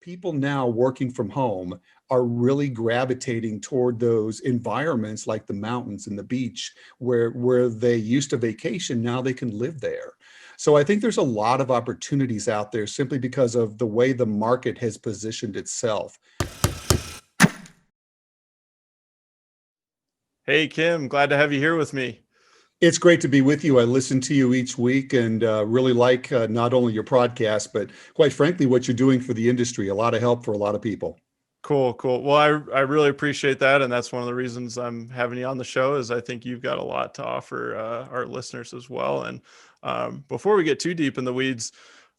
people now working from home are really gravitating toward those environments like the mountains and the beach where they used to vacation. Now they can live there. So I think there's a lot of opportunities out there simply because of the way the market has positioned itself. Hey, Kim, glad to have you here with me. It's great to be with you. I listen to you each week and really like not only your podcast, but quite frankly, what you're doing for the industry. A lot of help for a lot of people. Cool, cool. Well, I really appreciate that. And that's one of the reasons I'm having you on the show is I think you've got a lot to offer our listeners as well. And before we get too deep in the weeds,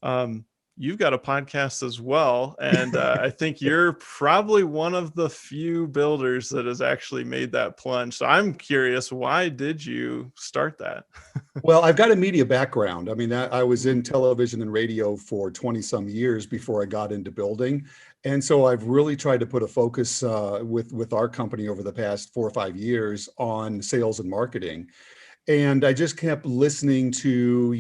um, you've got a podcast as well. And I think you're probably one of the few builders that has actually made that plunge. So I'm curious, why did you start that? Well, I've got a media background. I mean, I was in television and radio for 20 some years before I got into building. And so I've really tried to put a focus with our company over the past 4 or 5 years on sales and marketing. And I just kept listening to,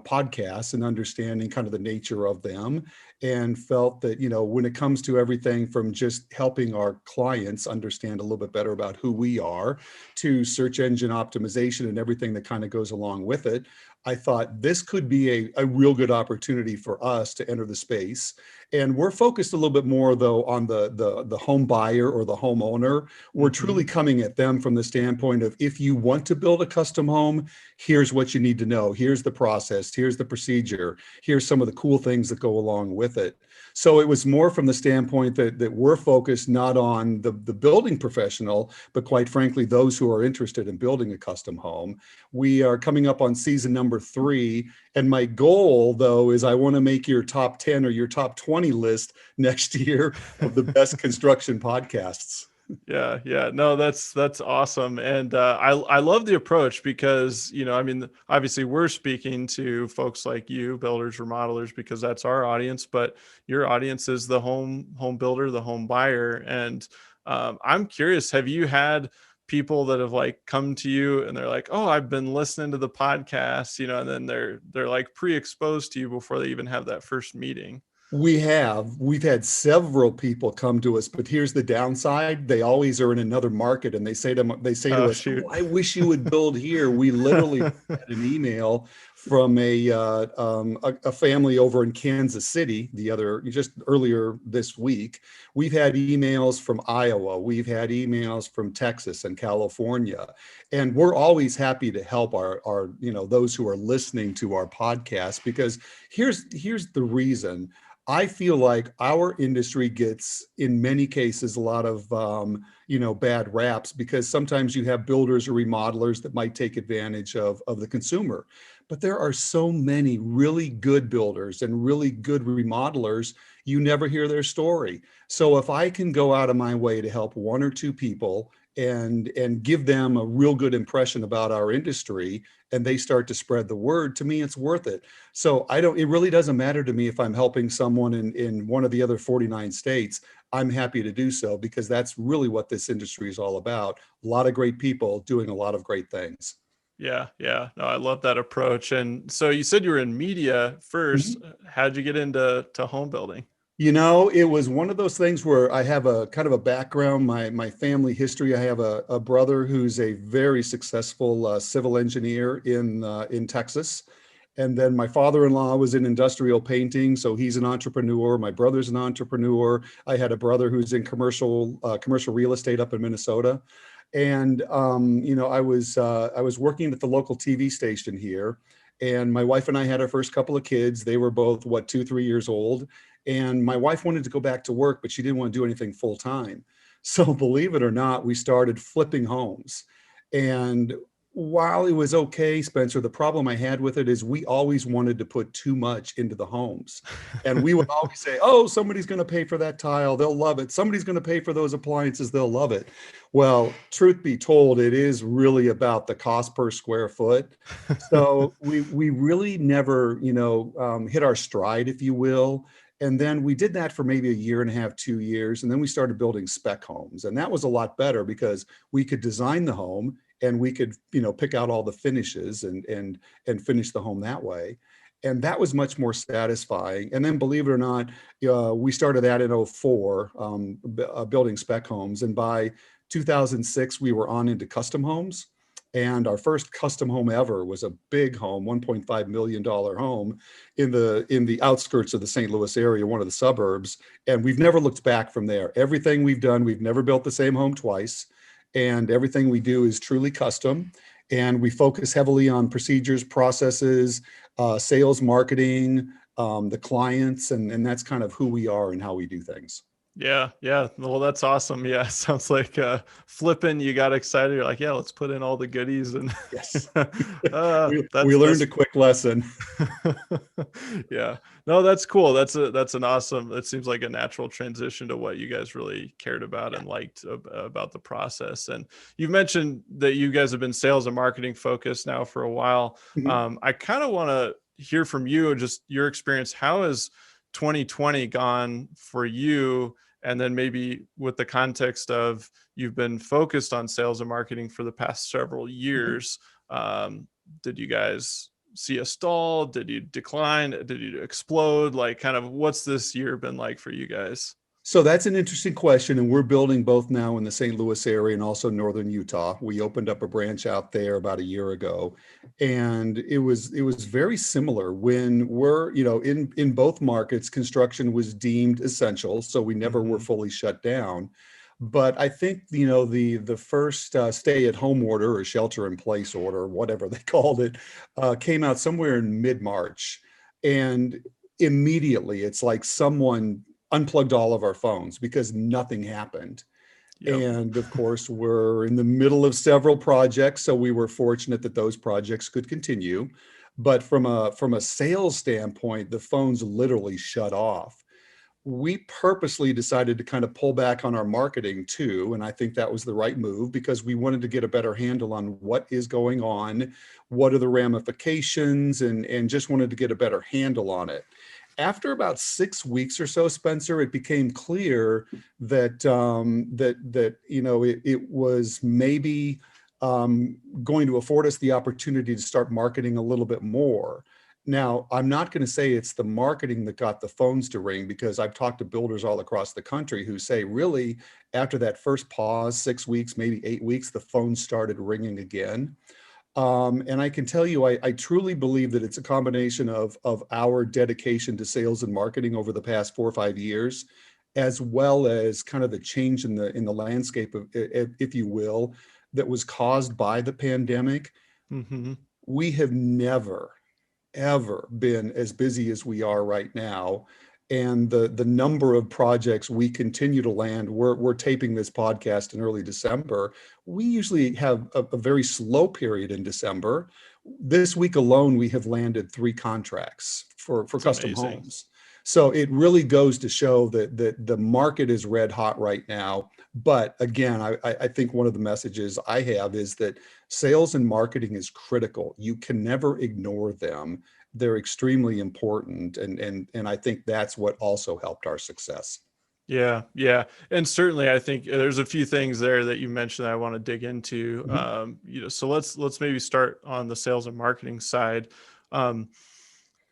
podcasts and understanding kind of the nature of them, and felt that, when it comes to everything from just helping our clients understand a little bit better about who we are to search engine optimization and everything that kind of goes along with it, I thought this could be a real good opportunity for us to enter the space. And we're focused a little bit more though on the home buyer or the homeowner. We're truly coming at them from the standpoint of, if you want to build a custom home, here's what you need to know. Here's the process. Here's the procedure. Here's some of the cool things that go along with it. So it was more from the standpoint that we're focused not on the building professional, but quite frankly, those who are interested in building a custom home. We are coming up on season number 3. And my goal, though, is I want to make your top 10 or your top 20 list next year of the best construction podcasts. Yeah. No, that's awesome. And I love the approach because, I mean, obviously we're speaking to folks like you, builders, remodelers, because that's our audience, but your audience is the home builder, the home buyer. And I'm curious, have you had people that have like come to you and they're like, oh, I've been listening to the podcast, and then they're like pre-exposed to you before they even have that first meeting? We've had several people come to us, but here's the downside. They always are in another market, and they say to Oh, us, shoot. "Oh, I wish you would build here." We literally had an email from a family over in Kansas City just earlier this week. We've had emails from Iowa. We've had emails from Texas and California, and we're always happy to help our those who are listening to our podcast, because here's the reason. I feel like our industry gets, in many cases, a lot of bad raps, because sometimes you have builders or remodelers that might take advantage of the consumer. But there are so many really good builders and really good remodelers, you never hear their story. So if I can go out of my way to help one or two people and give them a real good impression about our industry, and they start to spread the word, to me, it's worth it. So it really doesn't matter to me if I'm helping someone in one of the other 49 states. I'm happy to do so, because that's really what this industry is all about. A lot of great people doing a lot of great things. Yeah. No, I love that approach. And so you said you were in media first. Mhm. How'd you get into home building? It was one of those things where I have a kind of a background, my family history. I have a brother who's a very successful civil engineer in Texas. And then my father-in-law was in industrial painting, so he's an entrepreneur. My brother's an entrepreneur. I had a brother who's in commercial real estate up in Minnesota. And I was working at the local TV station here, and my wife and I had our first couple of kids. They were both 2, 3 years old, and my wife wanted to go back to work, but she didn't want to do anything full time. So believe it or not, we started flipping homes. And while it was okay, Spencer, the problem I had with it is we always wanted to put too much into the homes. And we would always say, oh, somebody's going to pay for that tile. They'll love it. Somebody's going to pay for those appliances. They'll love it. Well, truth be told, it is really about the cost per square foot. So we really never, hit our stride, if you will. And then we did that for maybe a year and a half, 2 years. And then we started building spec homes. And that was a lot better, because we could design the home and we could, pick out all the finishes and finish the home that way. And that was much more satisfying. And then, believe it or not, we started that in '04, building spec homes. And by 2006, we were on into custom homes. And our first custom home ever was a big home, $1.5 million home in the outskirts of the St. Louis area, one of the suburbs. And we've never looked back from there. Everything we've done, we've never built the same home twice. And everything we do is truly custom. And we focus heavily on procedures, processes, sales, marketing, the clients, and that's kind of who we are and how we do things. Yeah. Yeah. Well, that's awesome. Yeah. Sounds like flipping, you got excited. You're like, yeah, let's put in all the goodies. And Yes. We that's learned a quick lesson. Yeah. No, that's cool. That's an awesome, it seems like a natural transition to what you guys really cared about and liked about the process. And you've mentioned that you guys have been sales and marketing focused now for a while. Mhm. I kind of want to hear from you and just your experience. How has 2020 gone for you? And then maybe with the context of you've been focused on sales and marketing for the past several Mhm. years. Did you guys see a stall? Did you decline? Did you explode? Like, kind of what's this year been like for you guys? So that's an interesting question, and we're building both now in the St. Louis area and also northern Utah. We opened up a branch out there about a year ago, and it was very similar. When we're, in both markets, construction was deemed essential, so we never were Hmm. fully shut down. But I think, the first stay-at-home order or shelter-in-place order, whatever they called it, came out somewhere in mid-March, and immediately it's like someone unplugged all of our phones because nothing happened. Yep. And of course, we're in the middle of several projects, so we were fortunate that those projects could continue. But from a sales standpoint, the phones literally shut off. We purposely decided to kind of pull back on our marketing too, and I think that was the right move because we wanted to get a better handle on what is going on, what are the ramifications, and just wanted to get a better handle on it. After about 6 weeks or so, Spencer, it became clear that it was maybe going to afford us the opportunity to start marketing a little bit more. Now, I'm not going to say it's the marketing that got the phones to ring because I've talked to builders all across the country who say, really, after that first pause, 6 weeks, maybe 8 weeks, the phones started ringing again. And I can tell you, I truly believe that it's a combination of our dedication to sales and marketing over the past 4 or 5 years, as well as kind of the change in the landscape of, if you will, that was caused by the pandemic. Hmm. We have never ever been as busy as we are right now. And the number of projects we continue to land, we're taping this podcast in early December. We usually have a very slow period in December. This week alone, we have landed 3 contracts for It's custom amazing. homes. So it really goes to show that the market is red hot right now. But again, I think one of the messages I have is that sales and marketing is critical. You can never ignore them. They're extremely important. And I think that's what also helped our success. Yeah, yeah, and certainly I think there's a few things there that you mentioned that I want to dig into. Mhm. So let's maybe start on the sales and marketing side. Um,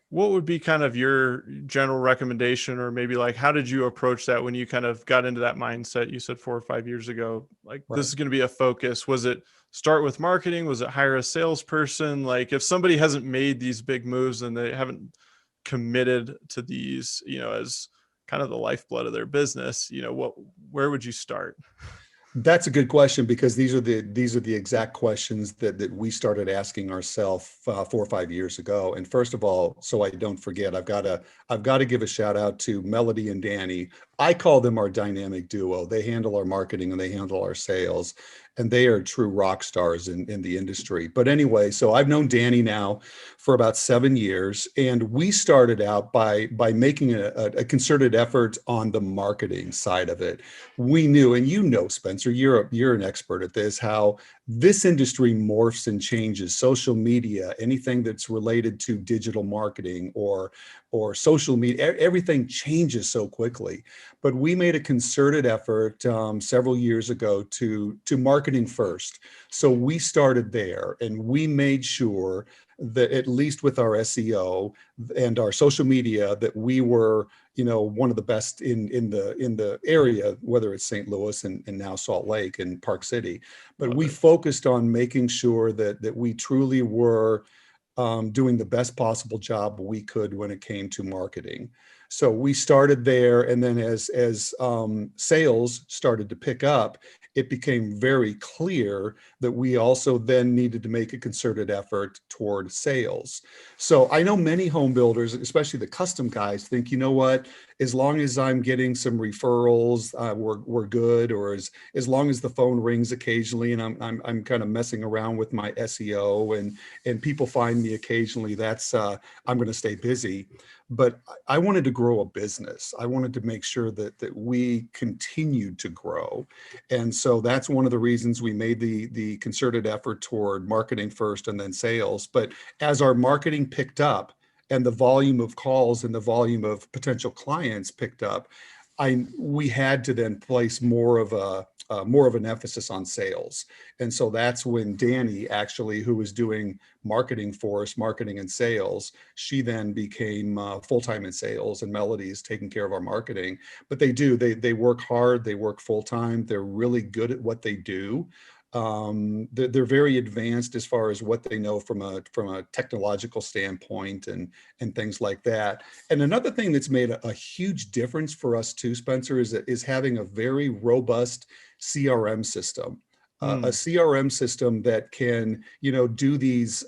what would be kind of your general recommendation, or maybe like how did you approach that when you kind of got into that mindset? You said 4 or 5 years ago, like this Right. is going to be a focus. Was it start with marketing? Was it hire a salesperson? Like if somebody hasn't made these big moves and they haven't committed to these, as kind of the lifeblood of their business, where would you start? That's a good question because these are the exact questions that we started asking ourselves 4 or 5 years ago. And first of all, so I don't forget, I've got to give a shout out to Melody and Danny. I call them our dynamic duo. They handle our marketing and they handle our sales, and they are true rock stars in the industry. But anyway, so I've known Danny now for about 7 years, and we started out by making a concerted effort on the marketing side of it. We knew, and Spencer, you're an expert at this, how this industry morphs and changes. Social media, anything that's related to digital marketing or social media, everything changes so quickly. But we made a concerted effort several years ago to marketing first. So we started there, and we made sure that at least with our SEO and our social media, that we were, one of the best in the area, whether it's St. Louis and now Salt Lake and Park City. But Love we it. focused on making sure that we truly were doing the best possible job we could when it came to marketing. So we started there, and then as sales started to pick up, it became very clear that we also then needed to make a concerted effort toward sales. So I know many home builders, especially the custom guys, think, you know what, as long as I'm getting some referrals, we're good, or as long as the phone rings occasionally and I'm kind of messing around with my SEO and people find me occasionally, that's I'm going to stay busy. But I wanted to grow a business. I wanted to make sure that we continued to grow. And so that's one of the reasons we made the concerted effort toward marketing first and then sales. But as our marketing picked up and the volume of calls and the volume of potential clients picked up, we had to then place more of an emphasis on sales. And so that's when Danny, actually, who was doing marketing for us, marketing and sales, she then became full-time in sales, and Melody's taking care of our marketing. But they work hard, they work full-time, they're really good at what they do. They're very advanced as far as what they know from a technological standpoint and things like that. And another thing that's made a huge difference for us too, Spencer, is having a very robust CRM system. A CRM system that can, do these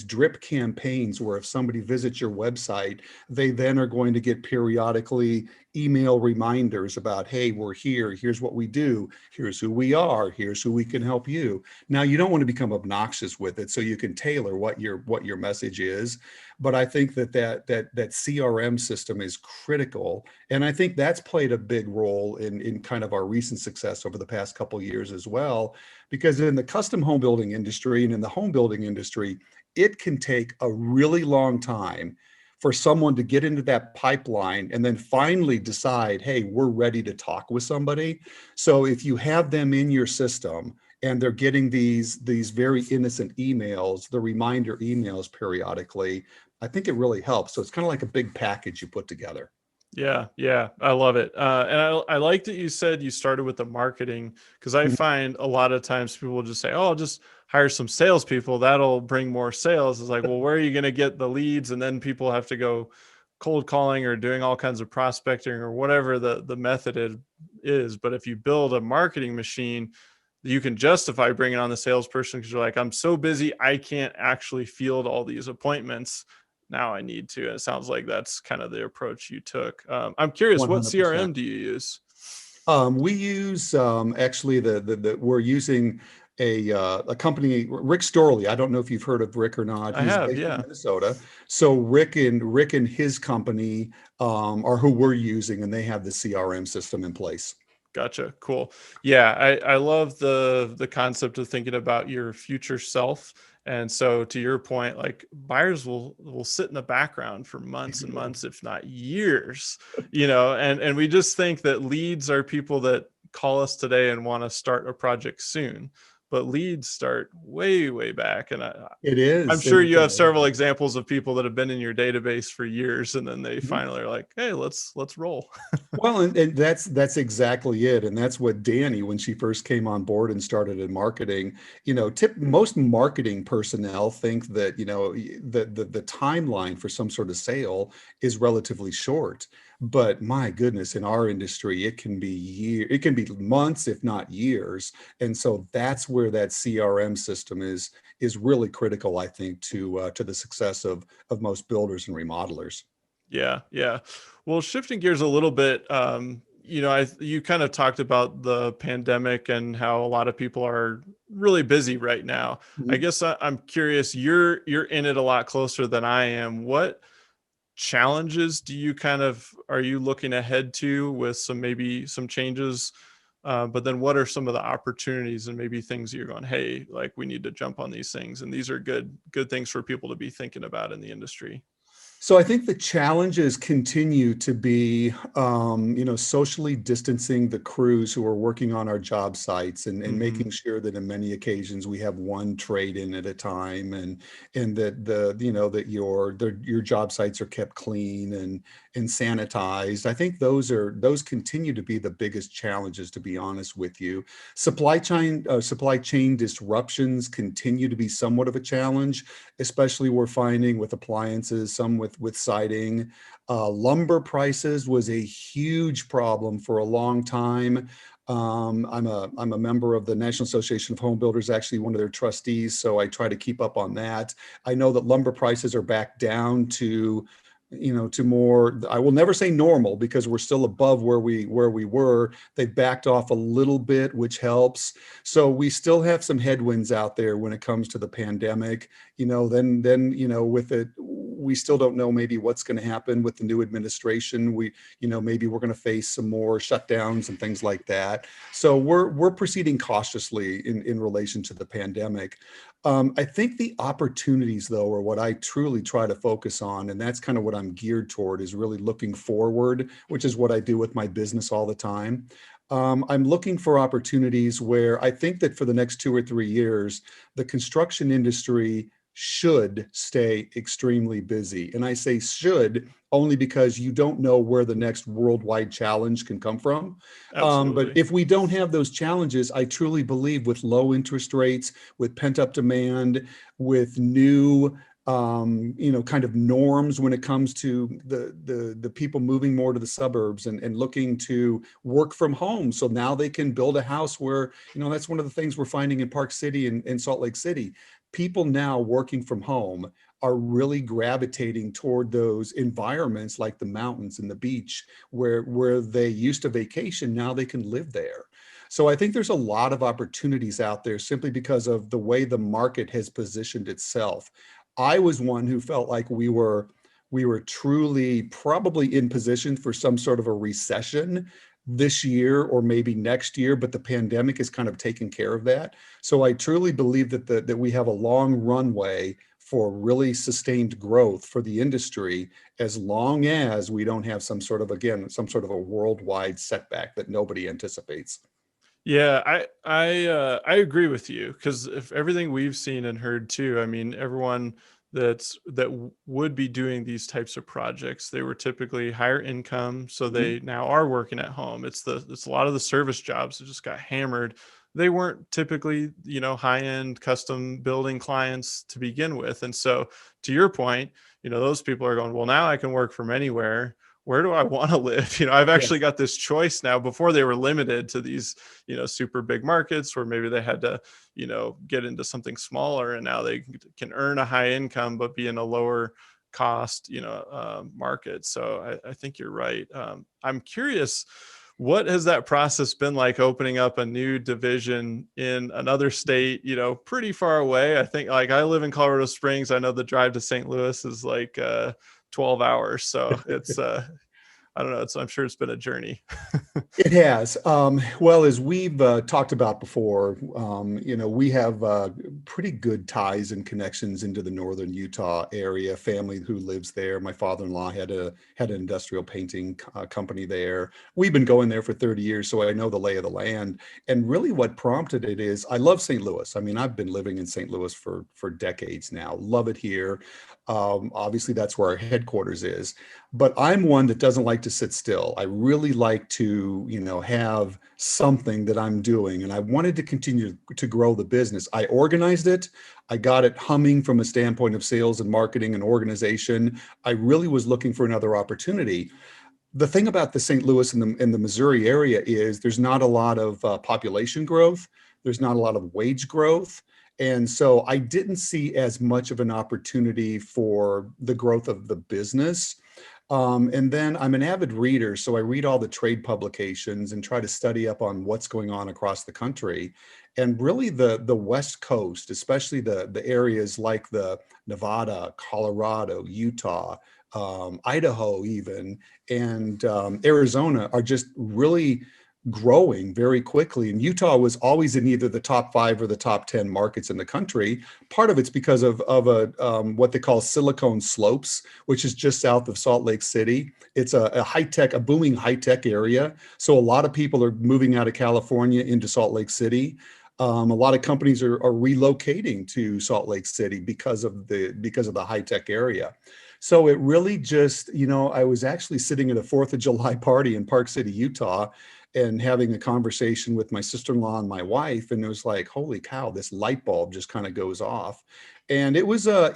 drip campaigns where if somebody visits your website, they then are going to get periodically email reminders about, hey, we're here, here's what we do, here's who we are, here's who we can help you. Now, you don't want to become obnoxious with it, so you can tailor what your message is. But I think that CRM system is critical, and I think that's played a big role in kind of our recent success over the past couple of years as well. Because in the custom home building industry and in the home building industry, it can take a really long time for someone to get into that pipeline and then finally decide, hey, we're ready to talk with somebody. So if you have them in your system and they're getting these very innocent emails, the reminder emails periodically, I think it really helps. So it's kind of like a big package you put together. Yeah, yeah, I love it. And I like that you said you started with the marketing, because I Mhm. find a lot of times people will just say, "Oh, I'll just hire some salespeople. That'll bring more sales." It's like, well, where are you going to get the leads? And then people have to go cold calling or doing all kinds of prospecting or whatever the method is. But if you build a marketing machine, you can justify bringing on the salesperson because you're like, I'm so busy, I can't actually field all these appointments. Now I need to. And it sounds like that's kind of the approach you took. I'm curious, what 100%. CRM do you use? We use actually we're using a company, Rick Storley. I don't know if you've heard of Rick or not. I He's have, based in yeah. Minnesota. So Rick and his company are who we're using, and they have the CRM system in place. Gotcha. Cool. Yeah, I love the concept of thinking about your future self. And so to your point, like buyers will sit in the background for months and months, if not years, and we just think that leads are people that call us today and want to start a project soon. But leads start way, way back. And It I'm is, and sure it's you have several amazing. examples of people that have been in your database for years and then they Mhm. finally are like, hey, let's roll. Well, and that's exactly it, and that's what Danny, when she first came on board and started in marketing, most marketing personnel think that the timeline for some sort of sale is relatively short, but my goodness, in our industry, it can be months, if not years, and so that's where that CRM system is really critical, I think, to the success of most builders and remodelers. Yeah, yeah. Well, shifting gears a little bit, you kind of talked about the pandemic and how a lot of people are really busy right now. I Mhm. guess I'm curious. You're in it a lot closer than I am. What challenges do you are you looking ahead to with maybe some changes? But then what are some of the opportunities and maybe things you're going, hey, like we need to jump on these things, and these are good things for people to be thinking about in the industry. So I think the challenges continue to be, socially distancing the crews who are working on our job sites, and Hmm. making sure that in many occasions we have one trade in at a time, and that that your job sites are kept clean and sanitized. I think those continue to be the biggest challenges, to be honest with you. Supply chain disruptions continue to be somewhat of a challenge, especially we're finding with appliances, some with siding. Lumber prices was a huge problem for a long time. I'm a member of the National Association of Home Builders, actually one of their trustees, so I try to keep up on that. I know that lumber prices are back down to, to more, I will never say normal because we're still above where we were. They backed off a little bit, which helps. So we still have some headwinds out there when it comes to the pandemic. Then with it, we still don't know maybe what's going to happen with the new administration. Maybe we're going to face some more shutdowns and things like that. So we're proceeding cautiously in relation to the pandemic. I think the opportunities, though, are what I truly try to focus on, and that's kind of what I'm geared toward, is really looking forward, which is what I do with my business all the time. I'm looking for opportunities where I think that for the next 2 or 3 years, the construction industry should stay extremely busy. And I say should only because you don't know where the next worldwide challenge can come from. But Absolutely. if we don't have those challenges, I truly believe with low interest rates, with pent up demand, with new kind of norms when it comes to the people moving more to the suburbs and looking to work from home. So now they can build a house where, that's one of the things we're finding in Park City and Salt Lake City. People now working from home are really gravitating toward those environments like the mountains and the beach where they used to vacation. Now they can live there. So I think there's a lot of opportunities out there simply because of the way the market has positioned itself. I was one who felt like we were truly probably in position for some sort of a recession this year or maybe next year, but the pandemic has kind of taken care of that. So I truly believe that we have a long runway for really sustained growth for the industry, as long as we don't have some sort of a worldwide setback that nobody anticipates. Yeah, I agree with you because if everything we've seen and heard too, I mean, everyone would be doing these types of projects, they were typically higher income, so Mhm. they now are working at home. It's a lot of the service jobs that just got hammered. They weren't typically, high end custom building clients to begin with, and so to your point, those people are going, well, now I can work from anywhere. Where do I want to live? I've actually Yes. got this choice now. Before they were limited to these super big markets where maybe they had to get into something smaller, and now they can earn a high income but be in a lower cost market. So I think you're right. I'm curious, what has that process been like, opening up a new division in another state, pretty far away? I think, like, I live in Colorado Springs. I know the drive to St. Louis is like 12 hours, so it's I don't know, I'm sure it's been a journey. It has. Well, as we've talked about before, we have pretty good ties and connections into the northern Utah area. Family who lives there. My father-in-law had an industrial painting company there. We've been going there for 30 years, so I know the lay of the land. And really, what prompted it is I love St. Louis. I mean, I've been living in St. Louis for decades now. Love it here. Obviously, that's where our headquarters is, but I'm one that doesn't like to sit still. I really like to, have something that I'm doing. And I wanted to continue to grow the business. I organized it. I got it humming from a standpoint of sales and marketing and organization. I really was looking for another opportunity. The thing about the St. Louis and the Missouri area is there's not a lot of population growth. There's not a lot of wage growth. And so I didn't see as much of an opportunity for the growth of the business. And then I'm an avid reader, so I read all the trade publications and try to study up on what's going on across the country. And really the West Coast, especially the areas like the Nevada, Colorado, Utah, Idaho even, and Arizona are just really growing very quickly. And Utah was always in either the top 5 or the top 10 markets in the country. Part of it's because of what they call Silicon Slopes, which is just south of Salt Lake City. It's a high-tech, a booming high-tech area. So a lot of people are moving out of California into Salt Lake City. A lot of companies are relocating to Salt Lake City because of the high-tech area. So it really just, I was actually sitting at a 4th of July party in Park City, Utah, and having a conversation with my sister-in-law and my wife, and it was like, holy cow, this light bulb just kind of goes off. And it was a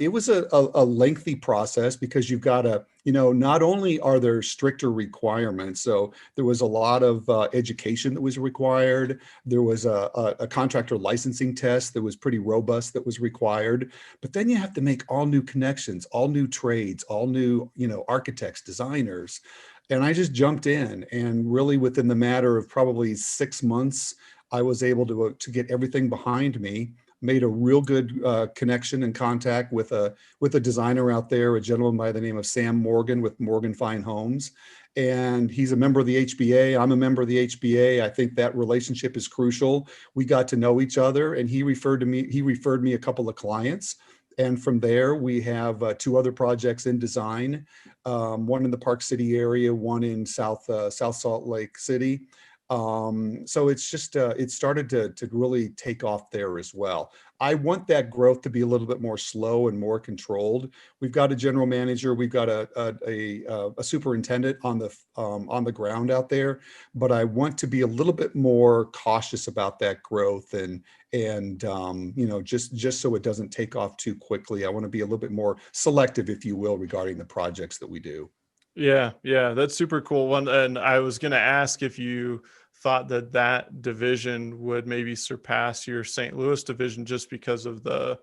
lengthy process, because you've got to, not only are there stricter requirements, so there was a lot of education that was required. There was a contractor licensing test that was pretty robust that was required. But then you have to make all new connections, all new trades, all new, architects, designers. And I just jumped in, and really within the matter of probably 6 months, I was able to get everything behind me, made a real good connection and contact with a designer out there, a gentleman by the name of Sam Morgan with Morgan Fine Homes. And he's a member of the HBA. I'm a member of the HBA. I think that relationship is crucial. We got to know each other, and he referred me a couple of clients. And from there, we have 2 other projects in design, one in the Park City area, one in South Salt Lake City. So it's just, it started to really take off there as well. I want that growth to be a little bit more slow and more controlled. We've got a general manager, we've got a superintendent on the ground out there, but I want to be a little bit more cautious about that growth, and just so it doesn't take off too quickly. I want to be a little bit more selective, if you will, regarding the projects that we do. Yeah, yeah, that's super cool. One, and I was going to ask if you thought that that division would maybe surpass your St. Louis division just because of the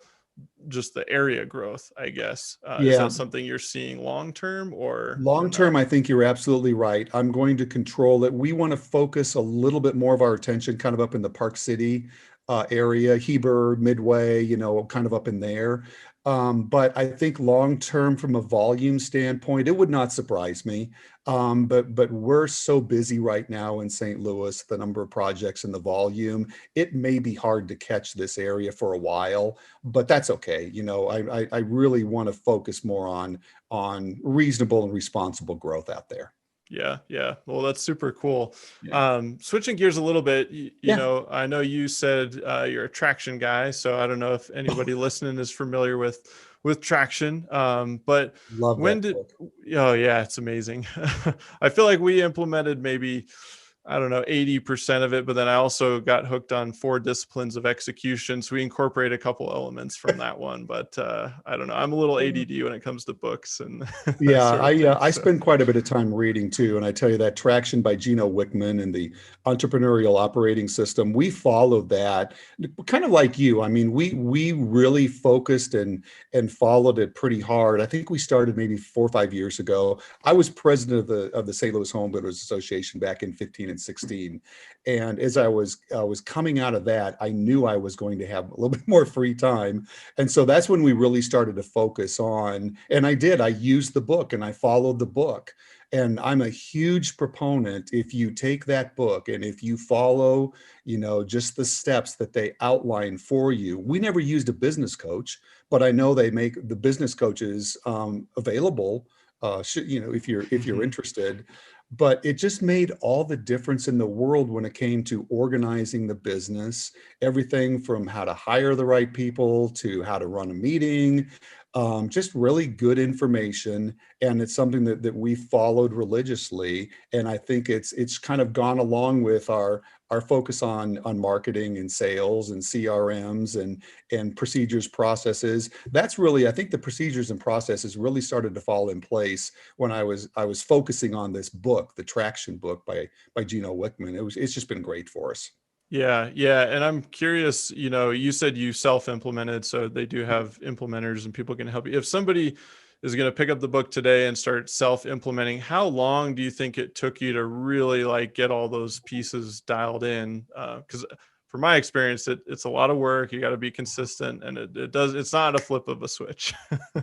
area growth, I guess. Is Yeah. that something you're seeing long term or Long not? term, I think you're absolutely right. I'm going to control it. We want to focus a little bit more of our attention kind of up in the Park City area, Heber, Midway, kind of up in there. But I think long term, from a volume standpoint, it would not surprise me. But we're so busy right now in St. Louis, the number of projects and the volume, it may be hard to catch this area for a while, but that's okay. I really want to focus more on reasonable and responsible growth out there. Yeah, yeah. Well, that's super cool. Yeah. Switching gears a little bit, Yeah. I know you said you're a traction guy, so I don't know if anybody listening is familiar with traction. But Love when that did? book. Oh yeah, it's amazing. I feel like we implemented maybe, I don't know, 80% of it, but then I also got hooked on 4 disciplines of execution. So we incorporate a couple elements from that one, but I don't know. I'm a little ADD when it comes to books and that Yeah, sort of thing. I So spend quite a bit of time reading too, and I tell you that Traction by Gino Wickman and the Entrepreneurial Operating System, we followed that kind of like you. I mean, we really focused and followed it pretty hard. I think we started maybe 4 or 5 years ago. I was president of the St. Louis Home Builders Association back in 15 and 16, and as I was coming out of that, I knew I was going to have a little bit more free time, and so that's when we really started to focus on, and I used the book and I followed the book. And I'm a huge proponent. If you take that book and if you follow, just the steps that they outline for you. We never used a business coach, but I know they make the business coaches available. If you're mhm. interested, but it just made all the difference in the world when it came to organizing the business, everything from how to hire the right people to how to run a meeting, just really good information. And it's something that we followed religiously. And I think it's kind of gone along with our focus on marketing and sales and CRMs and procedures, processes. That's really, I think the procedures and processes really started to fall in place when I was focusing on this book, the Traction book by Gino Wickman. It's just been great for us. Yeah, yeah. And I'm curious, you said you self-implemented, so they do have implementers and people can help you. If somebody is going to pick up the book today and start self-implementing, how long do you think it took you to really like get all those pieces dialed in? Because from my experience, it's a lot of work. You got to be consistent, and it's not a flip of a switch.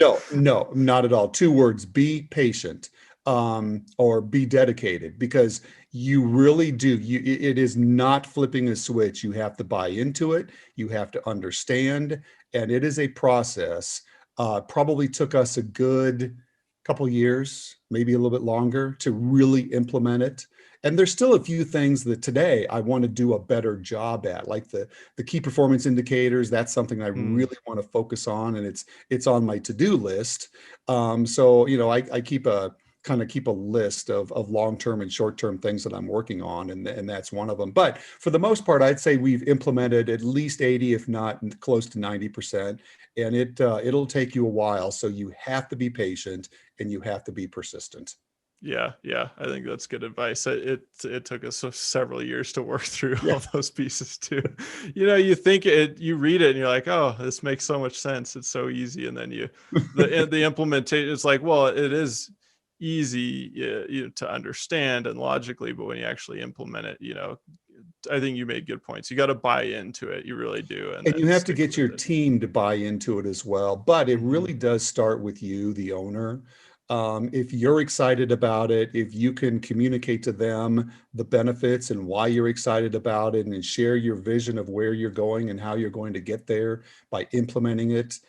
No, no, not at all. 2 words: be patient. or be dedicated, because you really do. It is not flipping a switch. You have to buy into it. You have to understand, and it is a process. Probably took us a good couple years, maybe a little bit longer, to really implement it. And there's still a few things that today I want to do a better job at, like the key performance indicators. That's something I Mm, really want to focus on, and it's on my to-do list. So I keep a kind of keep a list of long-term and short-term things that I'm working on, and that's one of them. But for the most part, I'd say we've implemented at least 80, if not close to 90%, and it'll take you a while. So you have to be patient and you have to be persistent. yeah, yeah. I think that's good advice. It took us several years to work through Yeah. all those pieces too. You think it, you read it and you're like, oh, this makes so much sense. It's so easy, and then the implementation. It's like, well, it is easy, to understand and logically, but when you actually implement it, I think you made good points. You got to buy into it. You really do, and And you then have to stick get with your it. team to buy into it as well. But it Mhm. really does start with you, the owner. If you're excited about it, if you can communicate to them the benefits and why you're excited about it, and share your vision of where you're going and how you're going to get there by implementing it,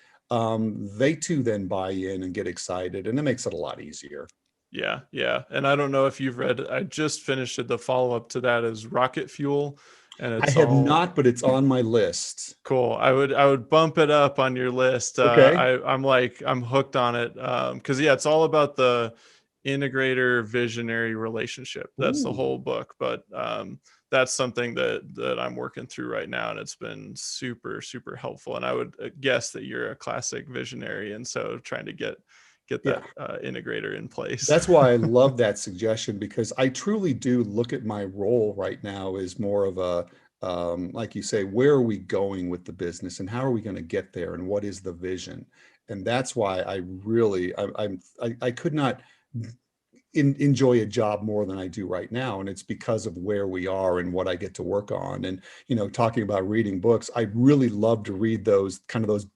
they too then buy in and get excited, and it makes it a lot easier. Yeah, yeah. And I don't know if you've read, I just finished it. The follow-up to that is Rocket Fuel, and I it's have all not, but it's on my list. cool. I would bump it up on your list. Okay. I'm hooked on it. Because yeah, it's all about the integrator visionary relationship. That's the Ooh. whole book. But that's something that I'm working through right now, and it's been super, super helpful. And I would guess that you're a classic visionary, and so trying to get Yeah. that integrator in place. That's why I love that suggestion, because I truly do look at my role right now as more of a, like you say, where are we going with the business and how are we going to get there and what is the vision? And that's why I could not enjoy a job more than I do right now. And it's because of where we are and what I get to work on. And, talking about reading books, I really love to read those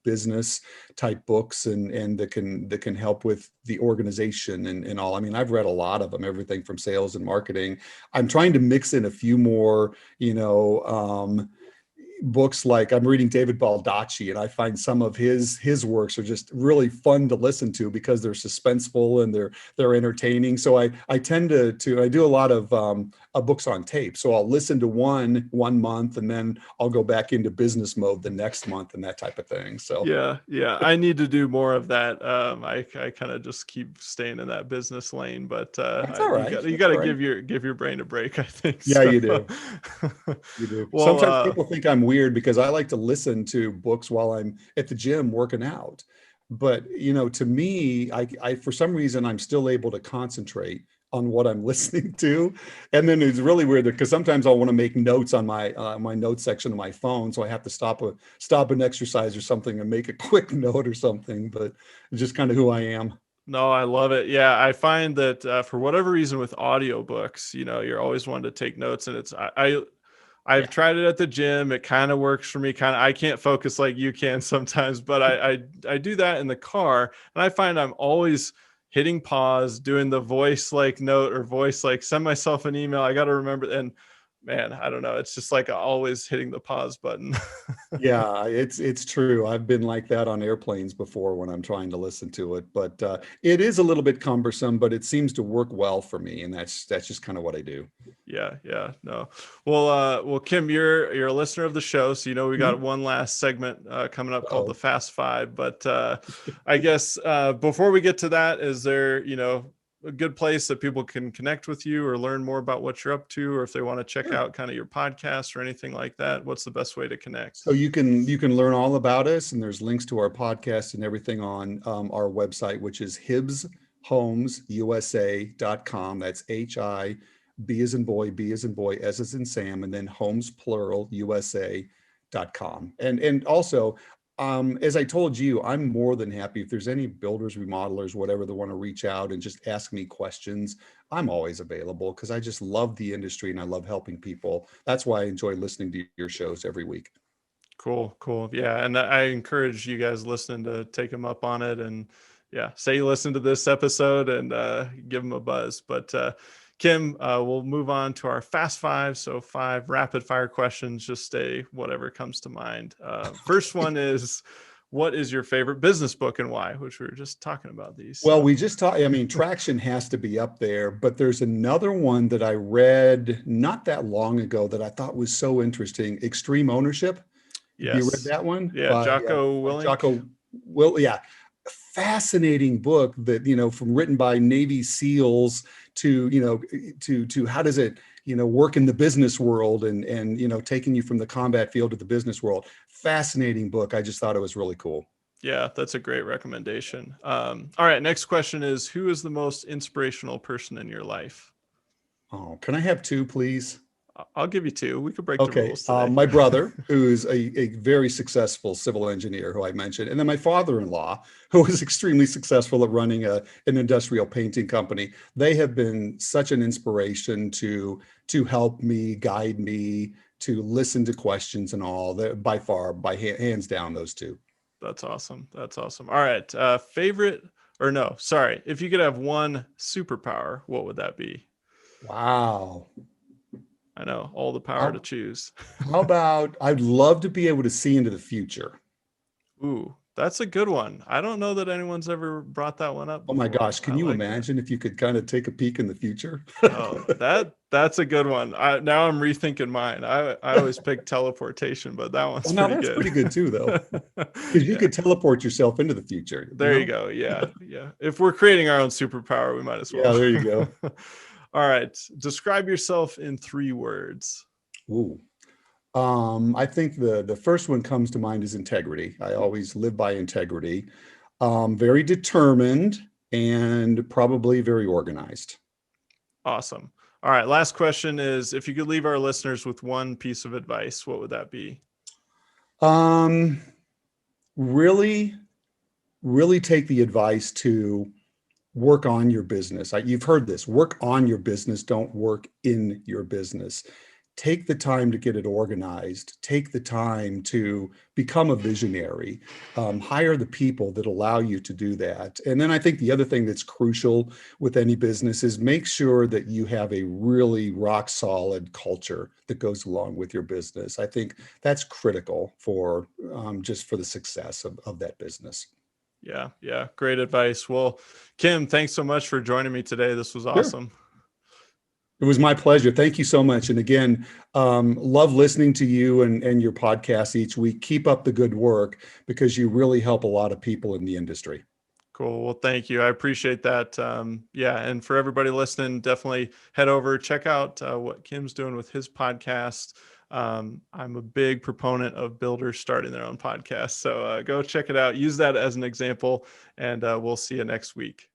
business type books, and that can help with the organization and all. I mean, I've read a lot of them, everything from sales and marketing. I'm trying to mix in a few more, books. Like, I'm reading David Baldacci, and I find some of his works are just really fun to listen to because they're suspenseful and they're entertaining. So I tend to I do a lot of books on tape. So I'll listen to one month, and then I'll go back into business mode the next month, and that type of thing. So Yeah, yeah. I need to do more of that. I kind of just keep staying in that business lane, but that's all right. you That's got all to right. give your brain a break, I think. Yeah, So, you do. You do. well, Sometimes people think I'm weird because I like to listen to books while I'm at the gym working out. But, to me, I for some reason, I'm still able to concentrate on what I'm listening to. And then it's really weird because sometimes I'll want to make notes on my notes section of my phone. So I have to stop an exercise or something and make a quick note or something. But it's just kind of who I am. no, I love it. Yeah, I find that for whatever reason with audiobooks, you're always wanting to take notes, and I've Yeah. tried it at the gym. It kind of works for me. Kind of, I can't focus like you can sometimes, but I do that in the car, and I find I'm always hitting pause, doing the voice like note or voice like send myself an email. I got to remember, and man, I don't know. It's just like always hitting the pause button. Yeah, it's true. I've been like that on airplanes before when I'm trying to listen to it, but it is a little bit cumbersome, but it seems to work well for me, and that's just kind of what I do. Yeah, yeah, no. Well, Kim, you're a listener of the show, so we got Mhm. one last segment coming up called the Uh-oh. Fast Five. But I guess before we get to that, is there a good place that people can connect with you or learn more about what you're up to, or if they want to check Sure. out kind of your podcast or anything like that? What's the best way to connect? So you can learn all about us, and there's links to our podcast and everything on our website, which is hibbshomesusa.com. That's HIB as in boy, B as in boy, S as in Sam, and then homes plural USA.com. And also, as I told you, I'm more than happy if there's any builders, remodelers, whatever, that want to reach out and just ask me questions. I'm always available because I just love the industry and I love helping people. That's why I enjoy listening to your shows every week. Cool, cool. Yeah, and I encourage you guys listening to take them up on it, and Yeah. Say you listen to this episode and give them a buzz. But Kim, we'll move on to our fast five. So 5 rapid fire questions, just say whatever comes to mind. First one is, what is your favorite business book and why? Which we were just talking about these. Well, So. we just talked, I mean, Traction has to be up there, but there's another one that I read not that long ago that I thought was so interesting, Extreme Ownership. Have you read Yes. that one? Yeah. Jocko Willink. Jocko Will, yeah. Fascinating book that, from written by Navy SEALs to, to how does it, work in the business world and, taking you from the combat field to the business world. Fascinating book. I just thought it was really cool. Yeah, that's a great recommendation. All right. Next question is, who is the most inspirational person in your life? Oh, can I have 2, please? I'll give you 2. We could break the Okay. rules today. My brother, who's a very successful civil engineer, who I mentioned, and then my father-in-law, who was extremely successful at running an industrial painting company. They have been such an inspiration to help me, guide me, to listen to questions and all. By far, hands down, those 2. That's awesome. That's awesome. All right. Favorite, or no, sorry. If you could have one superpower, what would that be? Wow. I know, all the power to choose. How about, I'd love to be able to see into the future. Ooh, that's a good one. I don't know that anyone's ever brought that one up Oh my before. gosh, can you imagine if you could kind of take a peek in the future? Oh, that's a good one. Now I'm rethinking mine. I always pick teleportation, but that one's Well, pretty that's good. pretty good too, though, because you could teleport yourself into the future. There you go. Yeah, yeah. If we're creating our own superpower, we might as well. Yeah, there you go. All right. Describe yourself in 3 words. Ooh. I think the first one comes to mind is integrity. I always live by integrity. Very determined and probably very organized. Awesome. All right. Last question is, if you could leave our listeners with one piece of advice, what would that be? Really, really take the advice to work on your business. You've heard this, work on your business, don't work in your business. Take the time to get it organized. Take the time to become a visionary. Hire the people that allow you to do that. And then I think the other thing that's crucial with any business is make sure that you have a really rock solid culture that goes along with your business. I think that's critical for just for the success of that business. Yeah. Yeah. Great advice. Well, Kim, thanks so much for joining me today. This was awesome. Sure. It was my pleasure. Thank you so much. And again, love listening to you and your podcast each week. Keep up the good work because you really help a lot of people in the industry. Cool. Well, thank you. I appreciate that. Yeah. And for everybody listening, definitely head over, check out what Kim's doing with his podcast. I'm a big proponent of builders starting their own podcast. So go check it out. Use that as an example, and we'll see you next week.